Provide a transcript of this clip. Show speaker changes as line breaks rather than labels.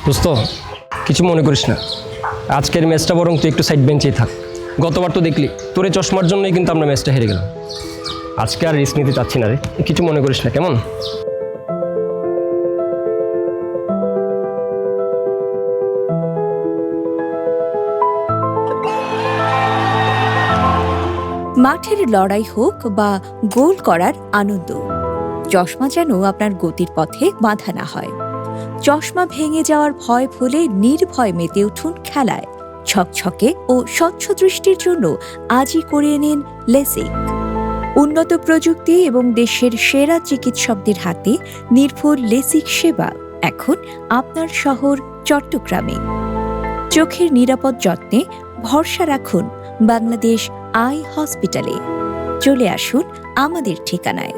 দোস্ত, কিছু মনে করিস না। আজকের ম্যাচটা বরং তুই একটু সাইড বেঞ্চেই থাক। গতবার তো দেখলি তোর এই চশমার জন্যই কিন্তু আমরা ম্যাচটা হেরে গেলাম। আজকে আর রিস্ক নিতে চাচ্ছি না রে, কিছু মনে করিস না, কেমন?
মাঠের লড়াই হোক বা গোল করার আনন্দ, চশমা যেন আপনার গতির পথে বাধা না হয়। চশমা ভেঙে যাওয়ার ভয় ভুলে নির্ভয় মেতে উঠুন খেলায়। ছকছকে ও স্বচ্ছ দৃষ্টির জন্য আজই করিয়ে নিন লেসিক। উন্নত প্রযুক্তি এবং দেশের সেরা চিকিৎসকদের হাতে নির্ভুল লেসিক সেবা এখন আপনার শহর চট্টগ্রামে। চোখের নিরাপদ যত্নে ভরসা রাখুন বাংলাদেশ আই হসপিটালে। চলে আসুন আমাদের ঠিকানায়।